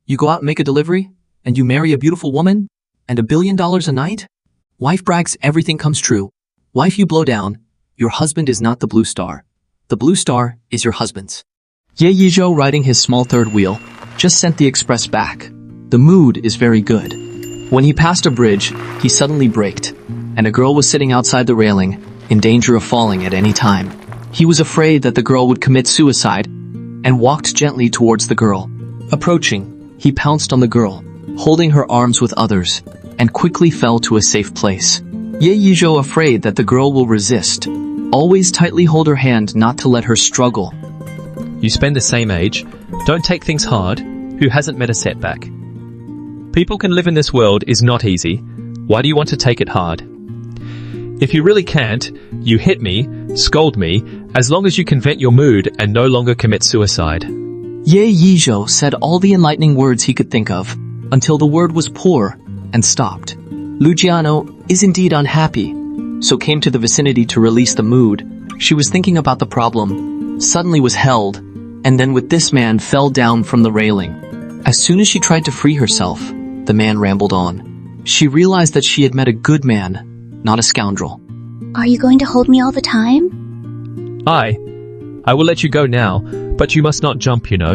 You go out and make a delivery, and you marry a beautiful woman, and $1 billion a night? Wife brags everything comes true. Wife, you blow down. Your husband is not the blue star. The blue star is your husband's. Ye Yizhou, riding his small third wheel, just sent the express back. The mood is very good. When he passed a bridge, he suddenly braked, and a girl was sitting outside the railing, in danger of falling at any time. He was afraid that the girl would commit suicide, and walked gently towards the girl. Approaching, he pounced on the girl, holding her arms with others, and quickly fell to a safe place. Ye Yizhou, afraid that the girl will resist, always tightly hold her hand not to let her struggle. You spend the same age. Don't take things hard. Who hasn't met a setback? People can live in this world is not easy. Why do you want to take it hard? If you really can't, you hit me, scold me, as long as you can vent your mood and no longer commit suicide. Ye Yizhou said all the enlightening words he could think of, until the word was poor, and stopped. Luciano is indeed unhappy, so came to the vicinity to release the mood. She was thinking about the problem, suddenly was held, and then with this man fell down from the railing. As soon as she tried to free herself, the man rambled on. She realized that she had met a good man, not a scoundrel. Are you going to hold me all the time? I will let you go now, but you must not jump, you know.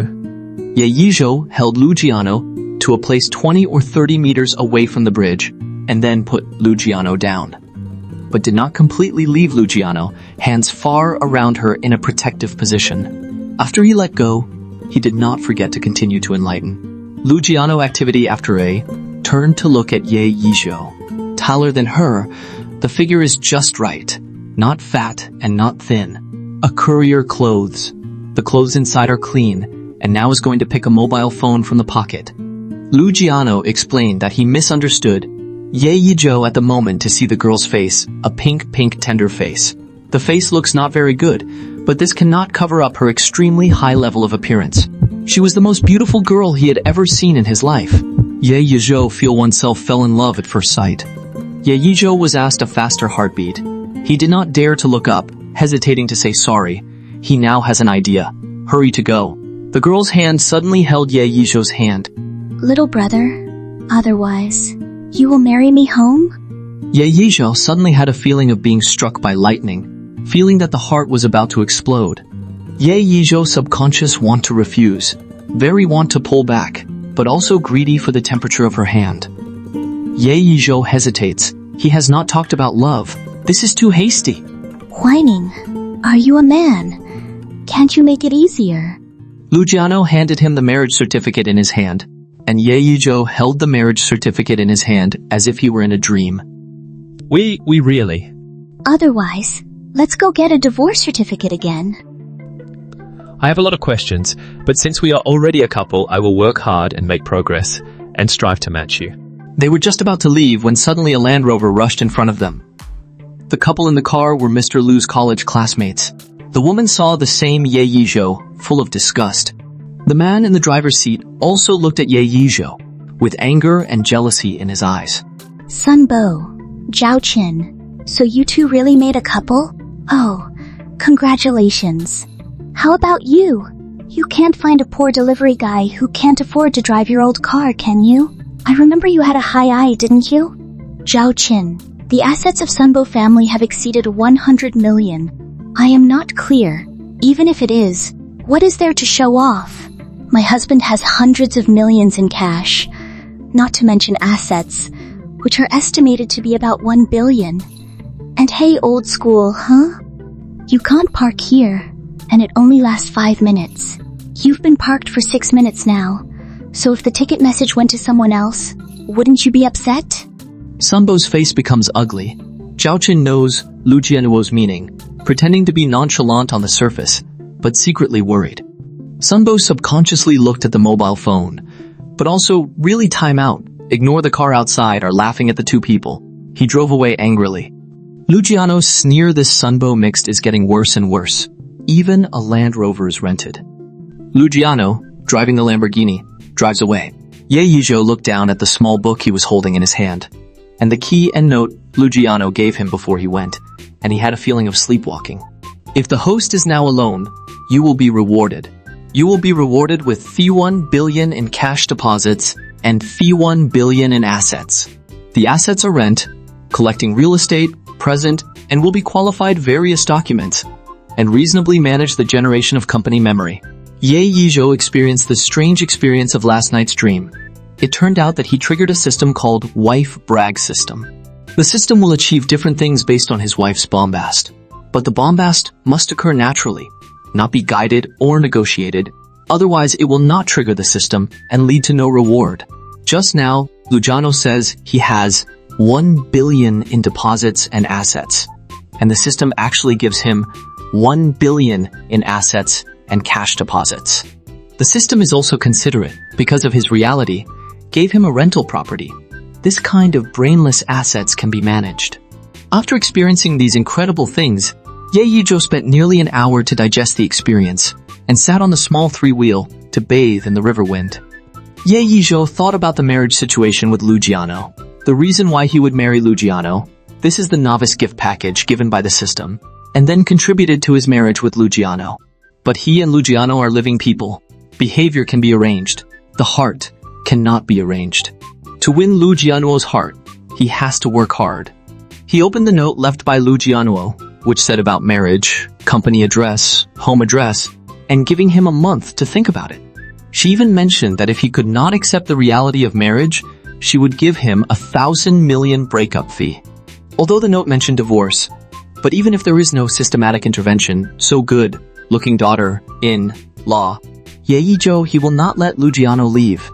Ye Yizhou held Luciano to a place 20 or 30 meters away from the bridge, and then put Luciano down. But did not completely leave Luciano, hands far around her in a protective position. After he let go, he did not forget to continue to enlighten. Luciano activity after A, turned to look at Ye Yizhou. Taller than her, the figure is just right, not fat and not thin. A courier clothes. The clothes inside are clean, and now is going to pick a mobile phone from the pocket. Luciano explained that he misunderstood Ye Yizhou at the moment to see the girl's face, a pink tender face. The face looks not very good, but this cannot cover up her extremely high level of appearance. She was the most beautiful girl he had ever seen in his life. Ye Yizhou feel oneself fell in love at first sight. Ye Yizhou was asked a faster heartbeat. He did not dare to look up, hesitating to say sorry. He now has an idea. Hurry to go. The girl's hand suddenly held Ye Yizhou's hand. Little brother, otherwise, you will marry me home? Ye Yizhou suddenly had a feeling of being struck by lightning, feeling that the heart was about to explode. Ye Yizhou subconscious want to refuse, very want to pull back, but also greedy for the temperature of her hand. Ye Yizhou hesitates. He has not talked about love. This is too hasty. Whining. Are you a man? Can't you make it easier? Luciano handed him the marriage certificate in his hand, and Ye Yizhou held the marriage certificate in his hand as if he were in a dream. We really. Otherwise, let's go get a divorce certificate again. I have a lot of questions, but since we are already a couple, I will work hard and make progress, and strive to match you. They were just about to leave when suddenly a Land Rover rushed in front of them. The couple in the car were Mr. Liu's college classmates. The woman saw the same Ye Yizhou, full of disgust. The man in the driver's seat also looked at Ye Yizhou, with anger and jealousy in his eyes. Sunbo, Zhao Qin, so you two really made a couple? Oh, congratulations. How about you? You can't find a poor delivery guy who can't afford to drive your old car, can you? I remember you had a high eye, didn't you? Zhao Qin, the assets of Sunbo family have exceeded 100 million. I am not clear. Even if it is, what is there to show off? My husband has hundreds of millions in cash, not to mention assets, which are estimated to be about 1 billion. And hey, old school, huh? You can't park here, and it only lasts 5 minutes. You've been parked for 6 minutes now, so if the ticket message went to someone else, wouldn't you be upset? Sunbo's face becomes ugly. Zhao Qin knows Luciano's meaning, pretending to be nonchalant on the surface, but secretly worried. Sunbo subconsciously looked at the mobile phone, but also really time out, ignore the car outside or laughing at the two people. He drove away angrily. Luciano's sneer this Sunbo mixed is getting worse and worse. Even a Land Rover is rented. Luciano, driving the Lamborghini, drives away. Ye Yizhou looked down at the small book he was holding in his hand, and the key and note Luciano gave him before he went, and he had a feeling of sleepwalking. If the host is now alone, you will be rewarded. You will be rewarded with 1 billion in cash deposits and 1 billion in assets. The assets are rent, collecting real estate, present, and will be qualified various documents, and reasonably manage the generation of company memory. Ye Yizhou experienced the strange experience of last night's dream. It turned out that he triggered a system called Wife Brag System. The system will achieve different things based on his wife's bombast. But the bombast must occur naturally, not be guided or negotiated, otherwise it will not trigger the system and lead to no reward. Just now, Luciano says he has 1 billion in deposits and assets, and the system actually gives him 1 billion in assets and cash deposits. The system is also considerate because of his reality, gave him a rental property. This kind of brainless assets can be managed. After experiencing these incredible things, Ye Yizhou spent nearly an hour to digest the experience and sat on the small three-wheel to bathe in the river wind. Ye Yizhou thought about the marriage situation with Luciano. The reason why he would marry Luciano, this is the novice gift package given by the system, and then contributed to his marriage with Luciano. But he and Luciano are living people. Behavior can be arranged. The heart cannot be arranged. To win Luciano's heart, he has to work hard. He opened the note left by Luciano, which said about marriage, company address, home address, and giving him a month to think about it. She even mentioned that if he could not accept the reality of marriage, she would give him 1,000 million breakup fee. Although the note mentioned divorce, but even if there is no systematic intervention, so good, looking daughter-in-law, Ye Yizhou, he will not let Luciano leave.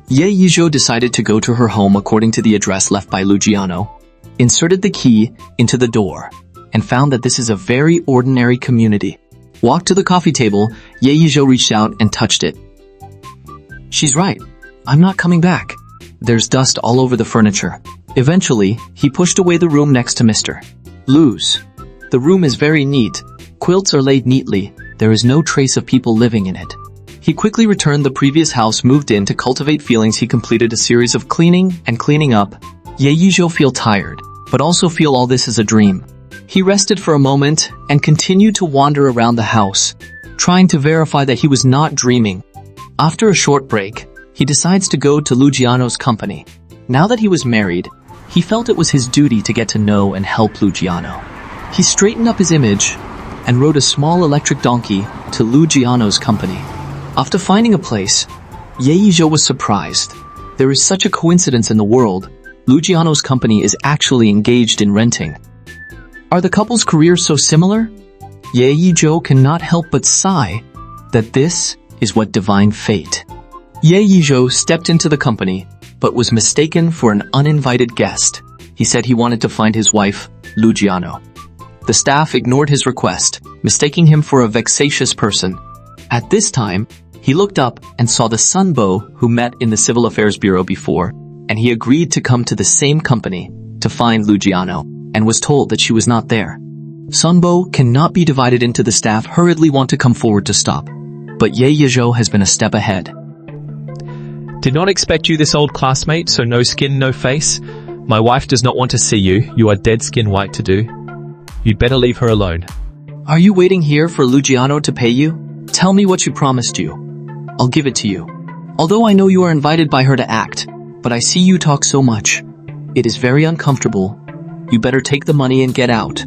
Ye Yizhou decided to go to her home according to the address left by Luciano, inserted the key into the door, and found that this is a very ordinary community. Walked to the coffee table, Ye Yizhou reached out and touched it. She's right. I'm not coming back. There's dust all over the furniture. Eventually, he pushed away the room next to Mr. Lu's. The room is very neat. Quilts are laid neatly. There is no trace of people living in it. He quickly returned the previous house, moved in to cultivate feelings. He completed a series of cleaning and cleaning up. Ye Yizhou feel tired, but also feel all this is a dream. He rested for a moment and continued to wander around the house, trying to verify that he was not dreaming. After a short break, he decides to go to Luciano's company. Now that he was married, he felt it was his duty to get to know and help Luciano. He straightened up his image and rode a small electric donkey to Luciano's company. After finding a place, Ye Yizhou was surprised. There is such a coincidence in the world. Luciano's company is actually engaged in renting. Are the couple's careers so similar? Ye Yizhou cannot help but sigh that this is what divine fate. Ye Yizhou stepped into the company, but was mistaken for an uninvited guest. He said he wanted to find his wife, Luciano. The staff ignored his request, mistaking him for a vexatious person. At this time, he looked up and saw the Sunbo who met in the Civil Affairs Bureau before, and he agreed to come to the same company to find Luciano, and was told that she was not there. Sunbo cannot be divided into the staff hurriedly want to come forward to stop, but Ye Yizhou has been a step ahead. Did not expect you, this old classmate, so no skin, no face. My wife does not want to see you. You are dead skin white to do. You'd better leave her alone. Are you waiting here for Luciano to pay you? Tell me what you promised you. I'll give it to you. Although I know you are invited by her to act, but I see you talk so much. It is very uncomfortable. You better take the money and get out,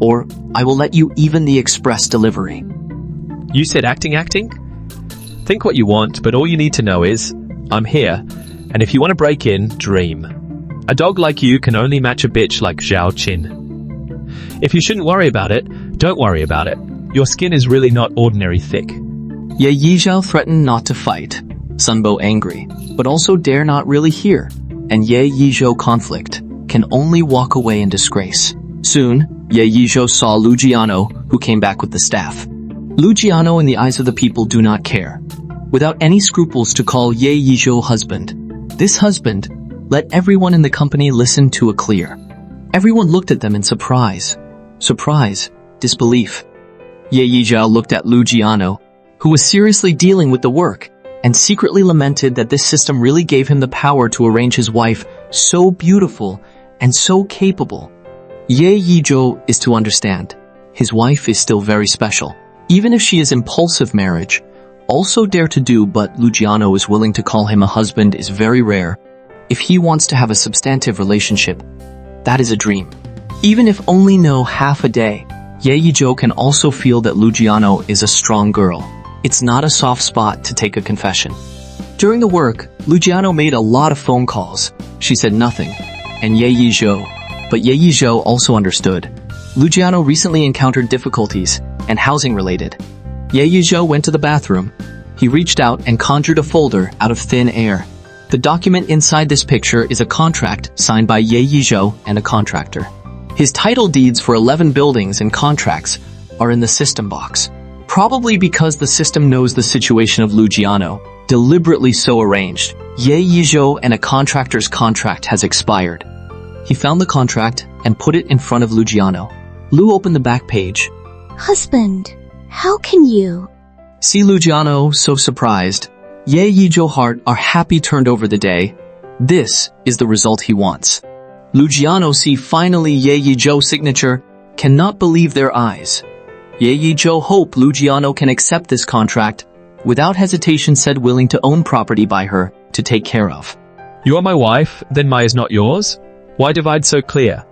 or I will let you even the express delivery. You said acting? Think what you want, but all you need to know is, I'm here, and if you want to break in, dream. A dog like you can only match a bitch like Zhao Qin. If you shouldn't worry about it, don't worry about it. Your skin is really not ordinary thick. Ye Yizhou threatened not to fight. Sunbo angry, but also dare not really hear. And Ye Yizhou conflict can only walk away in disgrace. Soon, Ye Yizhou saw Luciano, who came back with the staff. Luciano in the eyes of the people do not care. Without any scruples to call Ye Yizhou husband. This husband let everyone in the company listen to a clear. Everyone looked at them in surprise. Surprise, disbelief. Ye Yizhou looked at Luciano, who was seriously dealing with the work, and secretly lamented that this system really gave him the power to arrange his wife so beautiful and so capable. Ye Yizhou is to understand, his wife is still very special. Even if she is impulsive marriage, also dare to do but Luciano is willing to call him a husband is very rare. If he wants to have a substantive relationship, that is a dream. Even if only no half a day, Ye Yizhou can also feel that Luciano is a strong girl. It's not a soft spot to take a confession. During the work, Luciano made a lot of phone calls. She said nothing, and Ye Yizhou. But Ye Yizhou also understood. Luciano recently encountered difficulties, and housing-related. Ye Yizhou went to the bathroom. He reached out and conjured a folder out of thin air. The document inside this picture is a contract signed by Ye Yizhou and a contractor. His title deeds for 11 buildings and contracts are in the system box. Probably because the system knows the situation of Luciano, deliberately so arranged. Ye Yizhou and a contractor's contract has expired. He found the contract and put it in front of Luciano. Lu opened the back page. Husband, how can you? See Luciano so surprised. Ye Yizhou heart are happy turned over the day. This is the result he wants. Luciano see finally Ye Yizhou signature, cannot believe their eyes. Ye Yizhou hope Luciano can accept this contract, without hesitation said willing to own property by her, to take care of. You are my wife, then my is not yours? Why divide so clear?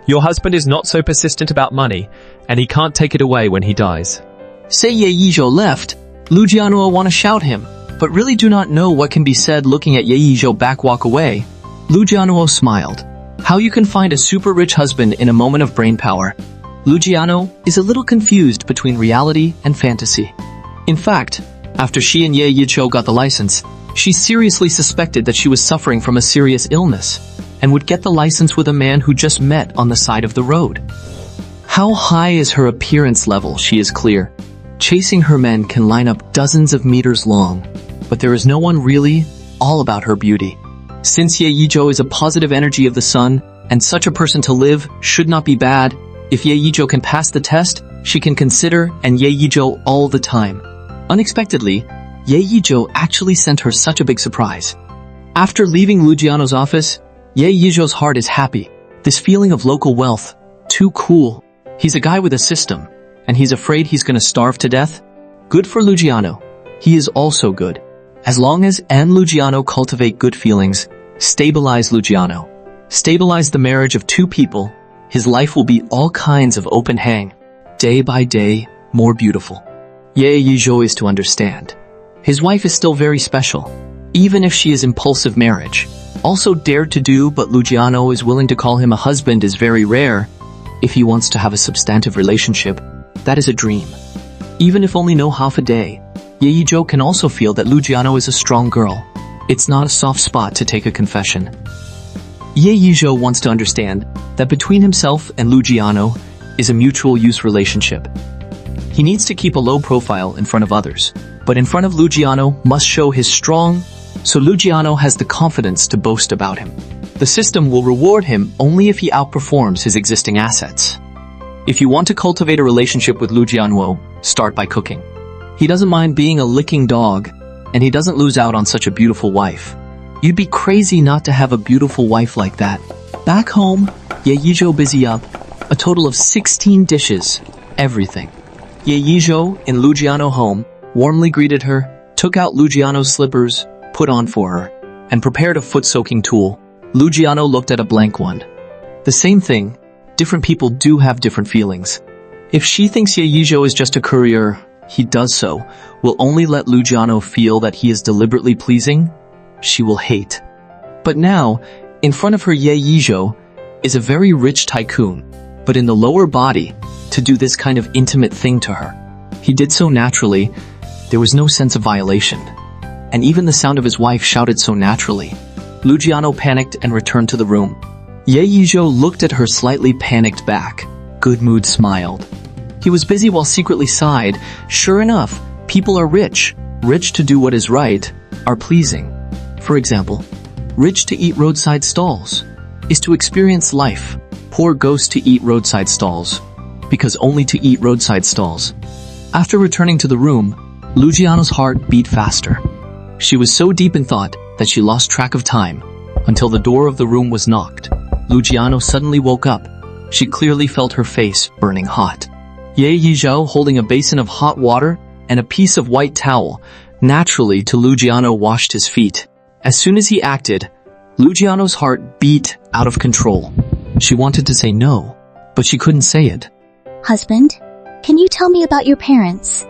Your husband is not so persistent about money, and he can't take it away when he dies. Say Ye Yizhou left, Luciano will want to shout him, but really do not know what can be said looking at Ye Yizhou back walk away. Luciano smiled. How you can find a super rich husband in a moment of brain power. Luciano is a little confused between reality and fantasy. In fact, after she and Ye Yizhou got the license, she seriously suspected that she was suffering from a serious illness, and would get the license with a man who just met on the side of the road. How high is her appearance level, she is clear. Chasing her men can line up dozens of meters long, but there is no one really all about her beauty. Since Ye Yizhou is a positive energy of the sun, and such a person to live should not be bad, if Ye Yizhou can pass the test, she can consider and Ye Yizhou all the time. Unexpectedly, Ye Yizhou actually sent her such a big surprise. After leaving Luciano's office, Ye Yizhou's heart is happy. This feeling of local wealth, too cool. He's a guy with a system, and he's afraid he's gonna starve to death. Good for Luciano. He is also good. As long as and Luciano cultivate good feelings, stabilize Luciano. Stabilize the marriage of two people, his life will be all kinds of open hang. Day by day, more beautiful. Ye Yizhou is to understand. His wife is still very special, even if she is impulsive marriage. Also dared to do but Luciano is willing to call him a husband is very rare. If he wants to have a substantive relationship, that is a dream. Even if only no half a day, Ye Yizhou can also feel that Luciano is a strong girl. It's not a soft spot to take a confession. Ye Yizhou wants to understand that between himself and Luciano is a mutual use relationship. He needs to keep a low profile in front of others, but in front of Luciano must show his strong, so Luciano has the confidence to boast about him. The system will reward him only if he outperforms his existing assets. If you want to cultivate a relationship with Luciano, start by cooking. He doesn't mind being a licking dog, and he doesn't lose out on such a beautiful wife. You'd be crazy not to have a beautiful wife like that. Back home, Ye Yizhou busy up, a total of 16 dishes, everything. Ye Yizhou, in Luciano home, warmly greeted her, took out Luciano's slippers, put on for her, and prepared a foot-soaking tool. Luciano looked at a blank one. The same thing, different people do have different feelings. If she thinks Ye Yizhou is just a courier, he does so, will only let Luciano feel that he is deliberately pleasing, she will hate. But now, in front of her Ye Yizhou is a very rich tycoon, but in the lower body, to do this kind of intimate thing to her. He did so naturally, there was no sense of violation. And even the sound of his wife shouted so naturally. Luciano panicked and returned to the room. Ye Yizhou looked at her slightly panicked back. Good mood smiled. He was busy while secretly sighed. Sure enough, people are rich. Rich to do what is right, are pleasing. For example, rich to eat roadside stalls is to experience life. Poor goes to eat roadside stalls, because only to eat roadside stalls. After returning to the room, Luciano's heart beat faster. She was so deep in thought that she lost track of time, until the door of the room was knocked. Luciano suddenly woke up. She clearly felt her face burning hot. Ye Yizhou, holding a basin of hot water and a piece of white towel. Naturally, Luciano washed his feet. As soon as he acted, Luciano's heart beat out of control. She wanted to say no, but she couldn't say it. Husband, can you tell me about your parents?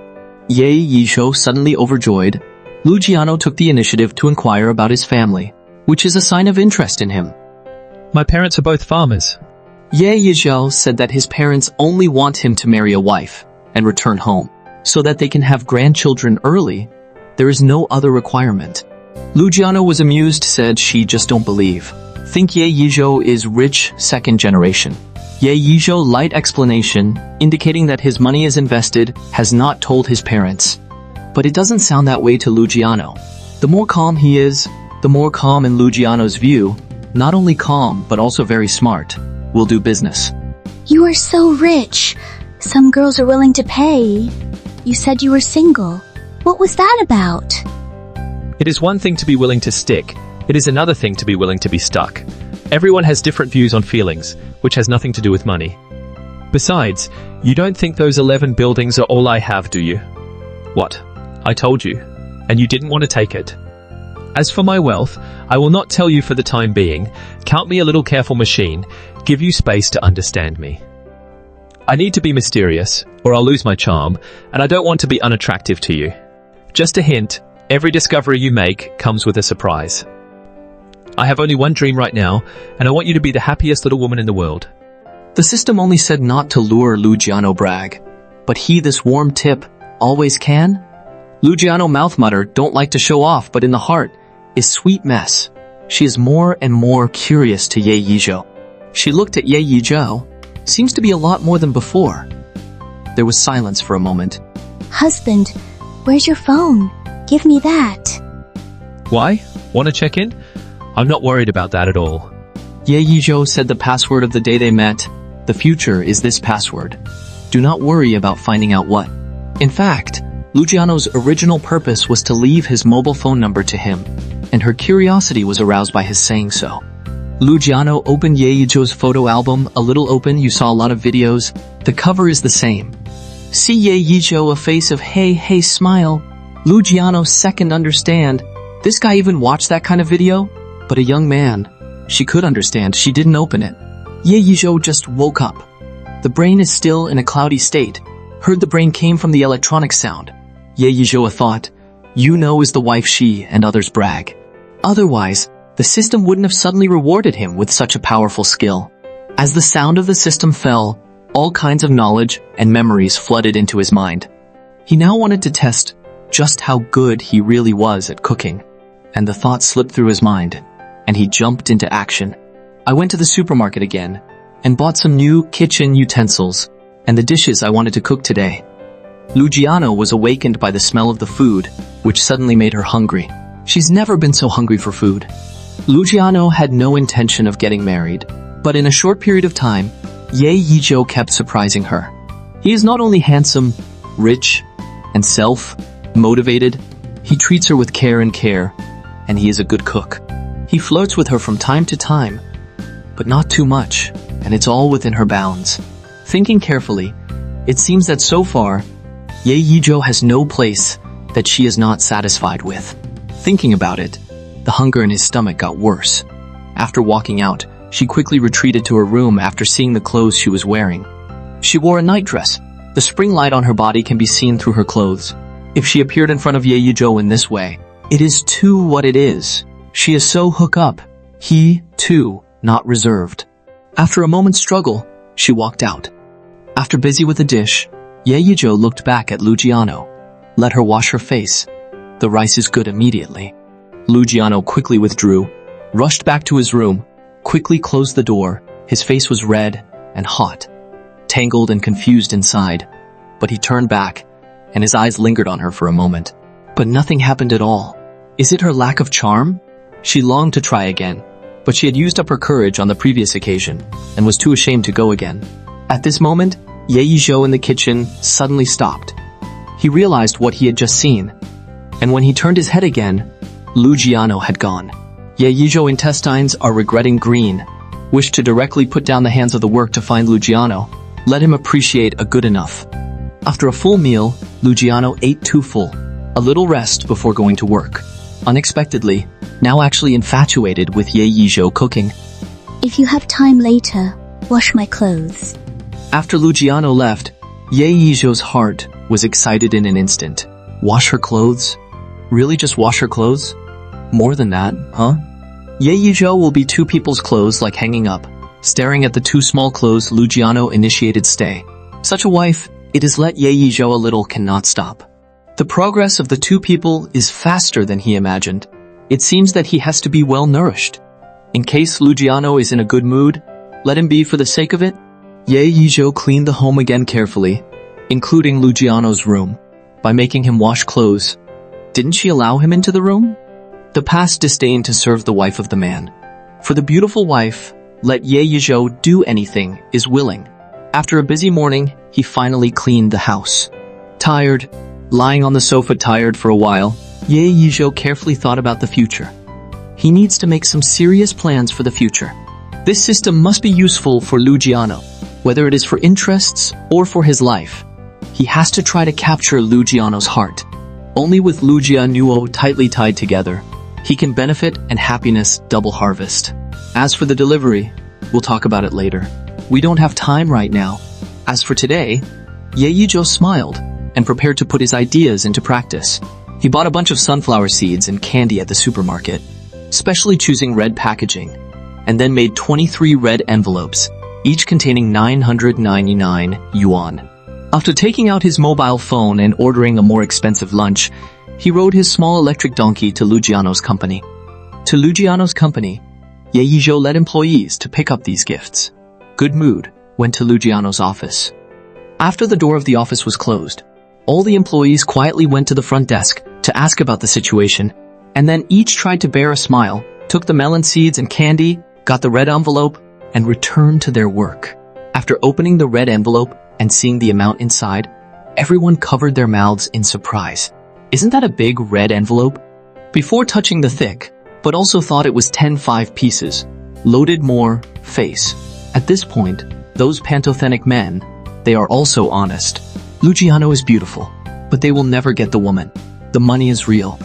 Ye Yizhou, suddenly overjoyed, Luciano took the initiative to inquire about his family, which is a sign of interest in him. My parents are both farmers. Ye Yizhou said that his parents only want him to marry a wife and return home, so that they can have grandchildren early. There is no other requirement. Luciano was amused, said she just don't believe. Think Ye Yizhou is rich second generation. Ye Yizhou, light explanation, indicating that his money is invested, has not told his parents. But it doesn't sound that way to Luciano. The more calm he is, the more calm in Luciano's view, not only calm but also very smart, will do business. You are so rich. Some girls are willing to pay. You said you were single. What was that about? It is one thing to be willing to stick. It is another thing to be willing to be stuck. Everyone has different views on feelings, which has nothing to do with money. Besides, you don't think those 11 buildings are all I have, do you? What? I told you. And you didn't want to take it. As for my wealth, I will not tell you for the time being. Count me a little careful machine. Give you space to understand me. I need to be mysterious, or I'll lose my charm, and I don't want to be unattractive to you. Just a hint, every discovery you make comes with a surprise. I have only one dream right now, and I want you to be the happiest little woman in the world. The system only said not to lure Luciano brag, but he, this warm tip, always can? Luciano mouth mutter, don't like to show off, but in the heart is sweet mess. She is more and more curious to Ye Yizhou. She looked at Ye Yizhou. Seems to be a lot more than before. There was silence for a moment. Husband, where's your phone? Give me that. Why? Want to check in? I'm not worried about that at all. Ye Yizhou said the password of the day they met. The future is this password. Do not worry about finding out what. In fact, Luciano's original purpose was to leave his mobile phone number to him, and her curiosity was aroused by his saying so. Luciano opened Ye Yizhou's photo album, a little open, you saw a lot of videos. The cover is the same. See Ye Yizhou, a face of hey smile. Luciano second understand. This guy even watched that kind of video? But a young man. She could understand, she didn't open it. Ye Yizhou just woke up. The brain is still in a cloudy state. Heard the brain came from the electronic sound. Ye Yizhou thought, you know is the wife she and others brag. Otherwise, the system wouldn't have suddenly rewarded him with such a powerful skill. As the sound of the system fell, all kinds of knowledge and memories flooded into his mind. He now wanted to test just how good he really was at cooking. And the thought slipped through his mind, and he jumped into action. I went to the supermarket again, and bought some new kitchen utensils, and the dishes I wanted to cook today. Luciano was awakened by the smell of the food, which suddenly made her hungry. She's never been so hungry for food. Luciano had no intention of getting married, but in a short period of time, Ye Yizhou kept surprising her. He is not only handsome, rich, and self-motivated, he treats her with care, and he is a good cook. He flirts with her from time to time, but not too much, and it's all within her bounds. Thinking carefully, it seems that so far, Ye Yizhou has no place that she is not satisfied with. Thinking about it, the hunger in his stomach got worse. After walking out, she quickly retreated to her room after seeing the clothes she was wearing. She wore a nightdress. The spring light on her body can be seen through her clothes. If she appeared in front of Ye Yizhou in this way, it is too what it is. She is so hook up. He, too, not reserved. After a moment's struggle, she walked out. After busy with the dish, Ye Yizhou looked back at Luciano. Let her wash her face. The rice is good immediately. Luciano quickly withdrew, rushed back to his room, quickly closed the door. His face was red and hot, tangled and confused inside. But he turned back, and his eyes lingered on her for a moment. But nothing happened at all. Is it her lack of charm? She longed to try again, but she had used up her courage on the previous occasion, and was too ashamed to go again. At this moment, Ye Yizhou in the kitchen suddenly stopped. He realized what he had just seen, and when he turned his head again, Luciano had gone. Ye Yizhou intestines are regretting green, wished to directly put down the hands of the work to find Luciano, let him appreciate a good enough. After a full meal, Luciano ate too full. A little rest before going to work. Unexpectedly, now actually infatuated with Ye Yizhou cooking. If you have time later, wash my clothes. After Luciano left, Ye Yizhou's heart was excited in an instant. Wash her clothes? Really just wash her clothes? More than that, huh? Ye Yizhou will be two people's clothes like hanging up. Staring at the two small clothes, Luciano initiated stay. Such a wife, it is let Ye Yizhou a little cannot stop. The progress of the two people is faster than he imagined. It seems that he has to be well nourished. In case Luciano is in a good mood, let him be for the sake of it. Ye Yizhou cleaned the home again carefully, including Luciano's room, by making him wash clothes. Didn't she allow him into the room? The past disdain to serve the wife of the man. For the beautiful wife, let Ye Yizhou do anything is willing. After a busy morning, he finally cleaned the house. Tired, lying on the sofa tired for a while, Ye Yizhou carefully thought about the future. He needs to make some serious plans for the future. This system must be useful for Luciano, whether it is for interests or for his life. He has to try to capture Luciano's heart. Only with Luciano tightly tied together, he can benefit and happiness double harvest. As for the delivery, we'll talk about it later. We don't have time right now. As for today, Ye Yizhou smiled and prepared to put his ideas into practice. He bought a bunch of sunflower seeds and candy at the supermarket, specially choosing red packaging, and then made 23 red envelopes, each containing 999 yuan. After taking out his mobile phone and ordering a more expensive lunch, he rode his small electric donkey to Luciano's company. To Luciano's company, Ye Yizhou led employees to pick up these gifts. Good mood went to Luciano's office. After the door of the office was closed, all the employees quietly went to the front desk to ask about the situation, and then each tried to bear a smile, took the melon seeds and candy, got the red envelope, and returned to their work. After opening the red envelope and seeing the amount inside, everyone covered their mouths in surprise. Isn't that a big red envelope? Before touching the thick, but also thought it was 10 pieces, loaded more, face. At this point, those pantothenic men, they are also honest. Luciano is beautiful, but they will never get the woman. The money is real.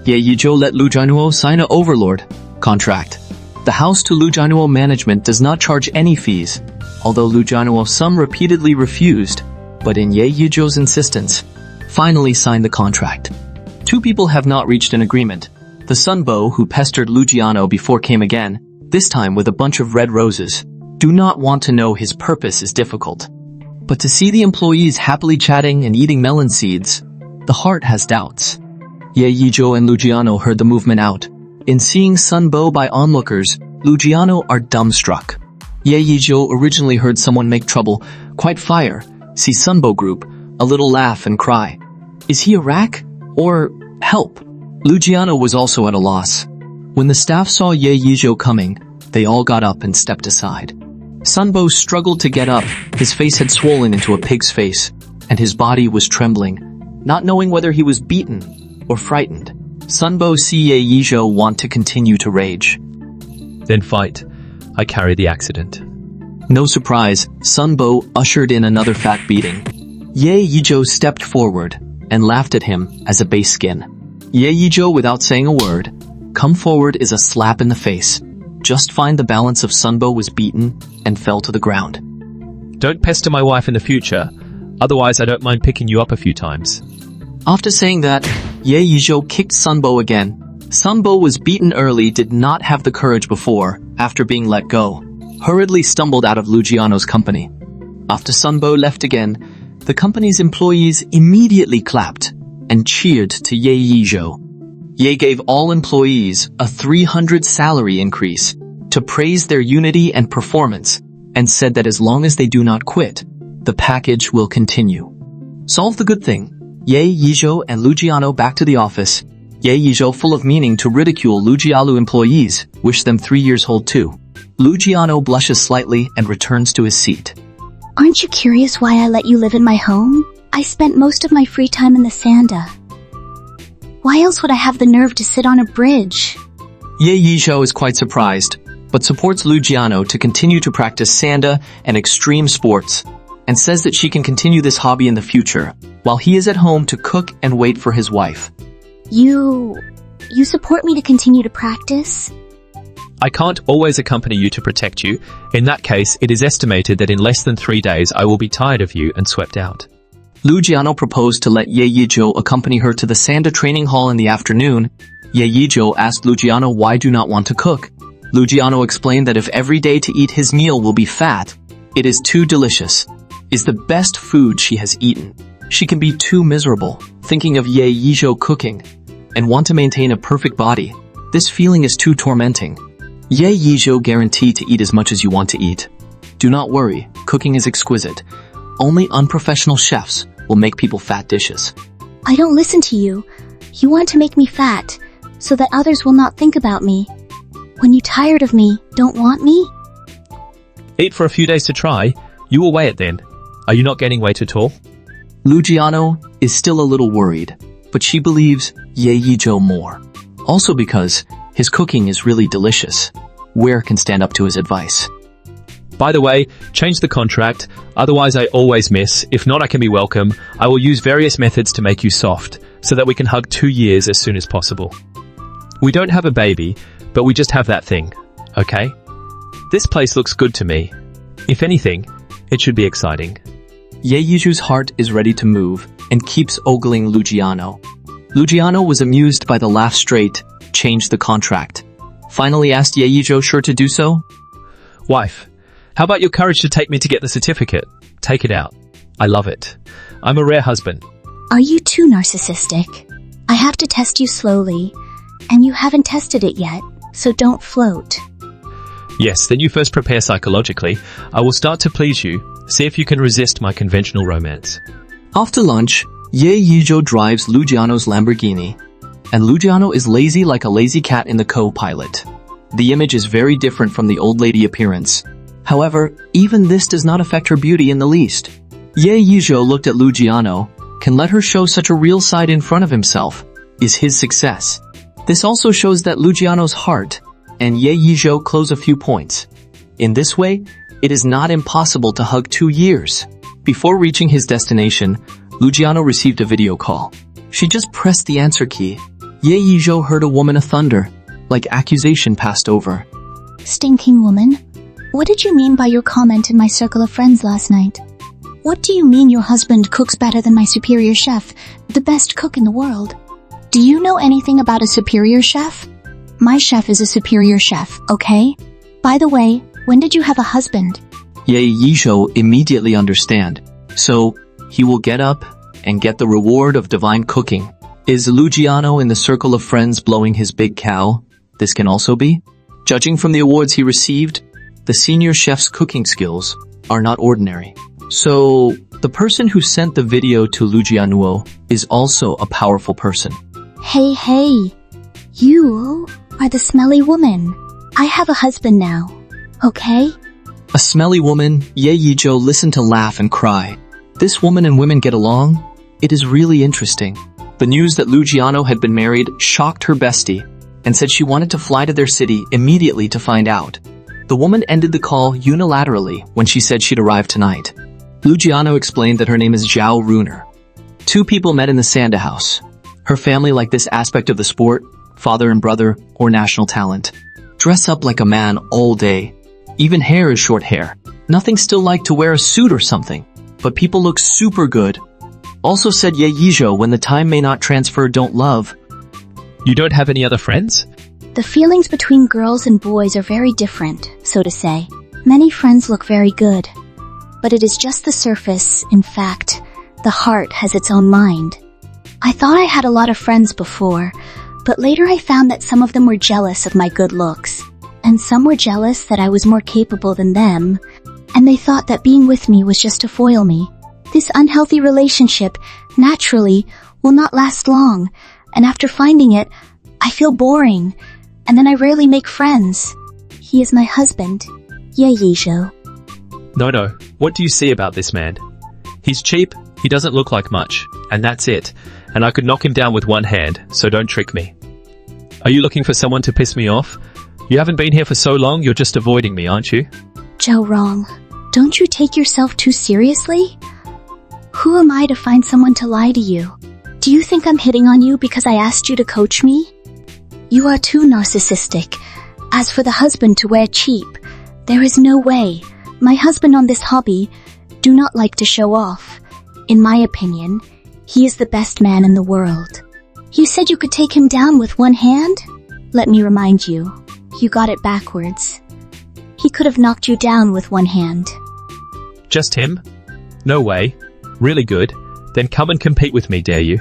Ye Yizhou let Luciano sign an overlord contract. The house to Luciano management does not charge any fees, although Luciano some repeatedly refused, but in Ye Yizhou's insistence, finally signed the contract. Two people have not reached an agreement. The Sunbo who pestered Luciano before came again, this time with a bunch of red roses. Do not want to know his purpose is difficult. But to see the employees happily chatting and eating melon seeds, the heart has doubts. Ye Yizhou and Luciano heard the movement out. In seeing Sunbo by onlookers, Luciano are dumbstruck. Ye Yizhou originally heard someone make trouble, quite fire, see Sunbo group, a little laugh and cry. Is he a rack? Or help? Luciano was also at a loss. When the staff saw Ye Yizhou coming, they all got up and stepped aside. Sunbo struggled to get up, his face had swollen into a pig's face, and his body was trembling, not knowing whether he was beaten or frightened. Sunbo see Ye Yizhou want to continue to rage. Then fight. I carry the accident. No surprise, Sunbo ushered in another fat beating. Ye Yizhou stepped forward and laughed at him as a base skin. Ye Yizhou, without saying a word, come forward is a slap in the face. Just find the balance of Sunbo was beaten and fell to the ground. Don't pester my wife in the future, otherwise I don't mind picking you up a few times. After saying that, Ye Yizhou kicked Sunbo again. Sunbo was beaten early, did not have the courage before, after being let go. Hurriedly stumbled out of Luciano's company. After Sunbo left again, the company's employees immediately clapped and cheered to Ye Yizhou. Ye gave all employees a 300 salary increase to praise their unity and performance, and said that as long as they do not quit, the package will continue. Solve the good thing. Ye Yizhou and Luciano back to the office. Ye Yizhou, full of meaning to ridicule Luciano employees, wish them 3 years old too. Luciano blushes slightly and returns to his seat. Aren't you curious why I let you live in my home? I spent most of my free time in the Sanda. Why else would I have the nerve to sit on a bridge? Ye Yizhou is quite surprised, but supports Luciano to continue to practice Sanda and extreme sports. and says that she can continue this hobby in the future, while he is at home to cook and wait for his wife. You support me to continue to practice? I can't always accompany you to protect you. In that case, it is estimated that in less than 3 days I will be tired of you and swept out. Luciano proposed to let Ye Yizhou accompany her to the Sanda training hall in the afternoon. Ye Yizhou asked Luciano why do not want to cook. Luciano explained that if every day to eat his meal will be fat, it is too delicious, is the best food she has eaten. She can be too miserable, thinking of Ye Yizhou cooking, and want to maintain a perfect body. This feeling is too tormenting. Ye Yizhou guarantee to eat as much as you want to eat. Do not worry, cooking is exquisite. Only unprofessional chefs will make people fat dishes. I don't listen to you. You want to make me fat, so that others will not think about me. When you tired of me, don't want me? Eat for a few days to try. You will weigh it then. Are you not gaining weight at all? Luciano is still a little worried, but she believes Ye Yizhou more. Also because his cooking is really delicious. Where can stand up to his advice? By the way, change the contract, otherwise I always miss. If not, I can be welcome. I will use various methods to make you soft, so that we can hug 2 years as soon as possible. We don't have a baby, but we just have that thing, okay? This place looks good to me. If anything, it should be exciting. Ye Yizhou's heart is ready to move and keeps ogling Luciano. Luciano was amused by the laugh straight, changed the contract. Finally asked Ye Yizhou sure to do so? Wife, how about your courage to take me to get the certificate? Take it out. I love it. I'm a rare husband. Are you too narcissistic? I have to test you slowly, and you haven't tested it yet, so don't float. Yes, then you first prepare psychologically. I will start to please you. See if you can resist my conventional romance. After lunch, Ye Yizhou drives Luciano's Lamborghini, and Luciano is lazy like a lazy cat in the co-pilot. The image is very different from the old lady appearance. However, even this does not affect her beauty in the least. Ye Yizhou looked at Luciano, can let her show such a real side in front of himself, is his success. This also shows that Luciano's heart and Ye Yizhou close a few points. In this way, it is not impossible to hug 2 years. Before reaching his destination, Luciano received a video call. She just pressed the answer key. Ye Yizhou heard a woman of thunder, like accusation passed over. Stinking woman. What did you mean by your comment in my circle of friends last night? What do you mean your husband cooks better than my superior chef, the best cook in the world? Do you know anything about a superior chef? My chef is a superior chef, okay? By the way, when did you have a husband? Ye Yizhou immediately understand. So, he will get up and get the reward of divine cooking. Is Luciano in the circle of friends blowing his big cow? This can also be. Judging from the awards he received, the senior chef's cooking skills are not ordinary. So, the person who sent the video to Luciano is also a powerful person. Hey, you are the smelly woman. I have a husband now, okay? A smelly woman, Ye Yizhou listened to laugh and cry. This woman and women get along? It is really interesting. The news that Luciano had been married shocked her bestie, and said she wanted to fly to their city immediately to find out. The woman ended the call unilaterally when she said she'd arrive tonight. Luciano explained that her name is Zhao Runer. 2 people met in the Sanda house. Her family like this aspect of the sport, father and brother, or national talent. Dress up like a man all day. Even hair is short hair. Nothing still like to wear a suit or something. But people look super good. Also said Ye Yizhou, when the time may not transfer, don't love. You don't have any other friends? The feelings between girls and boys are very different, so to say. Many friends look very good. But it is just the surface. In fact, the heart has its own mind. I thought I had a lot of friends before, but later I found that some of them were jealous of my good looks, and some were jealous that I was more capable than them, and they thought that being with me was just to foil me. This unhealthy relationship, naturally, will not last long, and after finding it, I feel boring, and then I rarely make friends. He is my husband, Ye Yizhou. No. What do you see about this man? He's cheap, he doesn't look like much, and that's it. And I could knock him down with one hand, so don't trick me. Are you looking for someone to piss me off? You haven't been here for so long, you're just avoiding me, aren't you? Joe, wrong. Don't you take yourself too seriously? Who am I to find someone to lie to you? Do you think I'm hitting on you because I asked you to coach me? You are too narcissistic. As for the husband to wear cheap, there is no way. My husband on this hobby do not like to show off. In my opinion, he is the best man in the world. You said you could take him down with one hand? Let me remind you, you got it backwards. He could have knocked you down with one hand. Just him? No way. Really good. Then come and compete with me, dare you?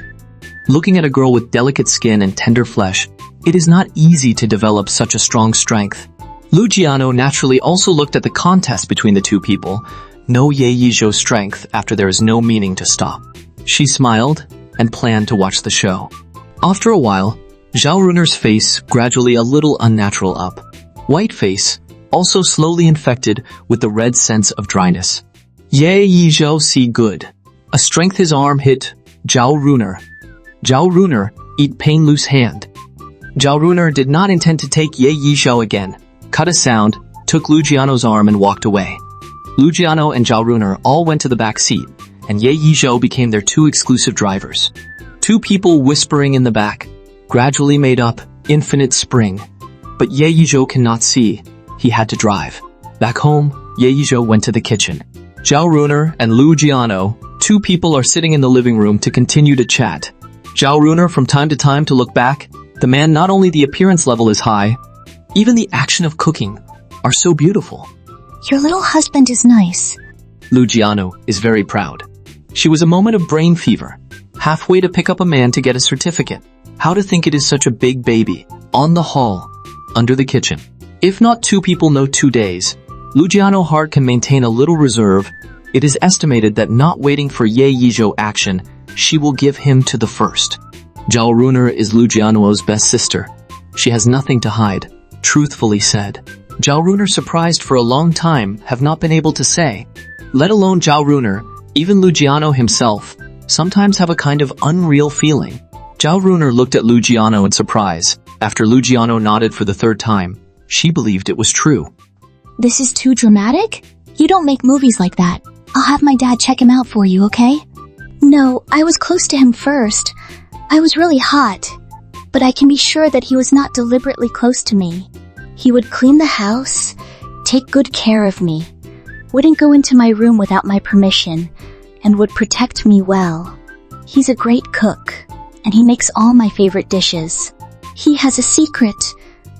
Looking at a girl with delicate skin and tender flesh, it is not easy to develop such a strong strength. Luciano naturally also looked at the contest between the two people. No Ye Yizhou's strength after there is no meaning to stop. She smiled and planned to watch the show. After a while, Zhao Runer's face gradually a little unnatural up. White face, also slowly infected with the red sense of dryness. Ye Yizhou see good. A strength his arm hit Zhao Runer. Zhao Runer eat pain loose hand. Zhao Runer did not intend to take Ye Yizhou again. Cut a sound, took Luciano's arm and walked away. Luciano and Zhao Runer all went to the back seat, and Ye Yizhou became their two exclusive drivers. Two people whispering in the back gradually made up Infinite Spring. But Ye Yizhou cannot see. He had to drive. Back home, Ye Yizhou went to the kitchen. Zhao Runer and Luciano, two people are sitting in the living room to continue to chat. Zhao Runer from time to time to look back. The man, not only the appearance level is high, even the action of cooking are so beautiful. Your little husband is nice. Luciano is very proud. She was a moment of brain fever, halfway to pick up a man to get a certificate. How to think it is such a big baby, on the hall, under the kitchen. If not two people know 2 days, Luciano's heart can maintain a little reserve. It is estimated that not waiting for Ye Yizhou action, she will give him to the first. Zhao Runer is Luciano's best sister. She has nothing to hide, truthfully said. Zhao Runer, surprised for a long time, have not been able to say. Let alone Zhao Runer, even Luciano himself, sometimes have a kind of unreal feeling. Zhao Runer looked at Luciano in surprise. After Luciano nodded for the 3rd time, she believed it was true. This is too dramatic? You don't make movies like that. I'll have my dad check him out for you, okay? No, I was close to him first. I was really hot. But I can be sure that he was not deliberately close to me. He would clean the house, take good care of me, wouldn't go into my room without my permission, and would protect me well. He's a great cook, and he makes all my favorite dishes. He has a secret,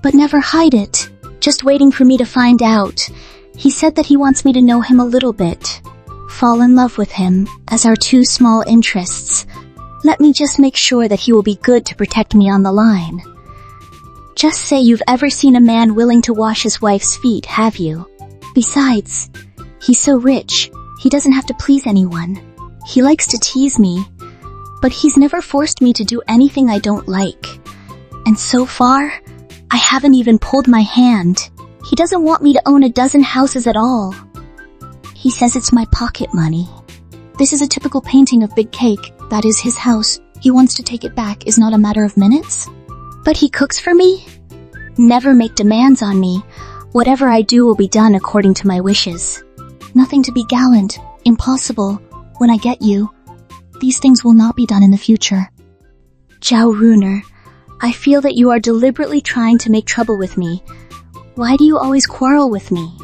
but never hide it, just waiting for me to find out. He said that he wants me to know him a little bit, fall in love with him as our two small interests. Let me just make sure that he will be good to protect me on the line. Just say you've ever seen a man willing to wash his wife's feet, have you? Besides, he's so rich, he doesn't have to please anyone. He likes to tease me, but he's never forced me to do anything I don't like. And so far, I haven't even pulled my hand. He doesn't want me to own a dozen houses at all. He says it's my pocket money. This is a typical painting of Big Cake. That is his house. He wants to take it back is not a matter of minutes. But he cooks for me? Never make demands on me. Whatever I do will be done according to my wishes. Nothing to be gallant, impossible. When I get you, these things will not be done in the future. Zhao Runer, I feel that you are deliberately trying to make trouble with me. Why do you always quarrel with me?